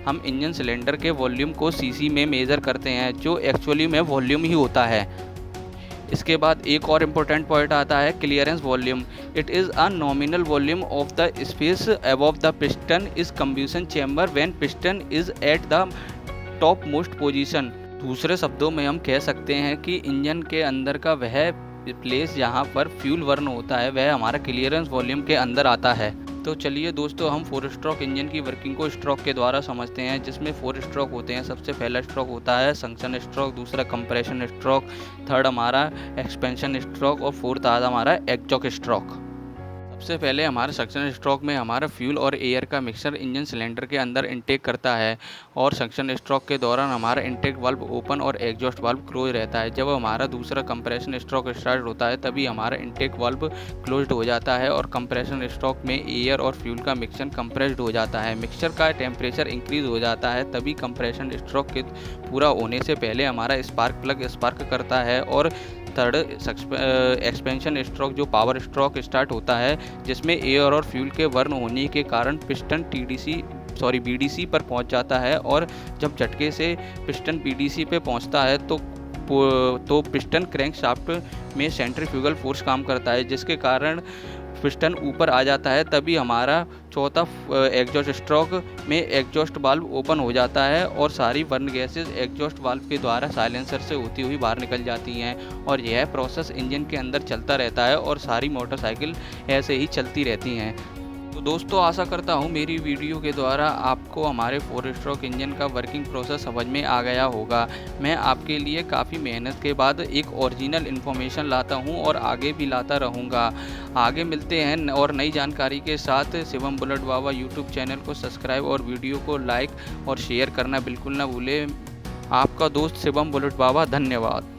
हम engine cylinder के volume को सीसी में मेज़र करते हैं, जो एक्चुअली में वॉल्यूम ही होता है। इसके बाद एक और इम्पोर्टेंट पॉइंट आता है clearance volume. It is a nominal volume of the space above the piston is combustion chamber when piston is at the top most position. दूसरे शब्दों में हम कह सकते हैं कि इंजन के अंदर का वह प्लेस जहाँ पर फ्यूल बर्न होता है वह हमारा क्लियरेंस वॉल्यूम के अंदर आता है। तो चलिए दोस्तों, हम 4 स्ट्रोक इंजन की वर्किंग को स्ट्रोक के द्वारा समझते हैं, जिसमें 4 स्ट्रोक होते हैं। सबसे पहला स्ट्रोक होता है सक्शन स्ट्रोक, दूसरा कंप्रेशन स्ट्रोक, थर्ड हमारा एक्सपेंशन स्ट्रोक और फोर्थ आता हमारा एग्जॉस्ट स्ट्रोक। सबसे पहले हमारे सक्शन स्ट्रोक में हमारा फ्यूल और एयर का मिक्सचर इंजन सिलेंडर के अंदर इनटेक करता है और सक्शन स्ट्रोक के दौरान हमारा इनटेक वाल्व ओपन और एग्जॉस्ट वाल्व क्लोज रहता है। जब हमारा दूसरा कंप्रेशन स्ट्रोक स्टार्ट होता है तभी हमारा इनटेक वाल्व क्लोज्ड हो जाता है और कंप्रेशन स्ट्रोक में एयर और फ्यूल का मिक्सचर कंप्रेस्ड हो जाता है। मिक्सचर का टेम्परेचर इंक्रीज हो जाता है तभी कंप्रेशन स्ट्रोक के पूरा होने से पहले हमारा स्पार्क प्लग स्पार्क करता है और थर्ड एक्सपेंशन स्ट्रोक जो पावर स्ट्रोक स्टार्ट होता है, जिसमें एयर और फ्यूल के बर्न होने के कारण पिस्टन बीडीसी पर पहुंच जाता है और जब झटके से पिस्टन बीडीसी पे पहुंचता है तो पिस्टन क्रैंक शाफ्ट में सेंट्रीफ्यूगल फोर्स काम करता है, जिसके कारण पिस्टन ऊपर आ जाता है। तभी हमारा चौथा एग्जॉस्ट स्ट्रोक में एग्जॉस्ट वाल्व ओपन हो जाता है और सारी बर्न गैसेस एग्जॉस्ट वाल्व के द्वारा साइलेंसर से होती हुई बाहर निकल जाती हैं और यह प्रोसेस इंजन के अंदर चलता रहता है और सारी मोटरसाइकिल ऐसे ही चलती रहती हैं। तो दोस्तों, आशा करता हूँ मेरी वीडियो के द्वारा आपको हमारे 4 स्ट्रोक इंजन का वर्किंग प्रोसेस समझ में आ गया होगा। मैं आपके लिए काफ़ी मेहनत के बाद एक ओरिजिनल इन्फॉर्मेशन लाता हूँ और आगे भी लाता रहूँगा। आगे मिलते हैं और नई जानकारी के साथ। शिवम बुलेट बाबा यूट्यूब चैनल को सब्सक्राइब और वीडियो को लाइक और शेयर करना बिल्कुल ना भूलें। आपका दोस्त शिवम बुलेट बाबा, धन्यवाद।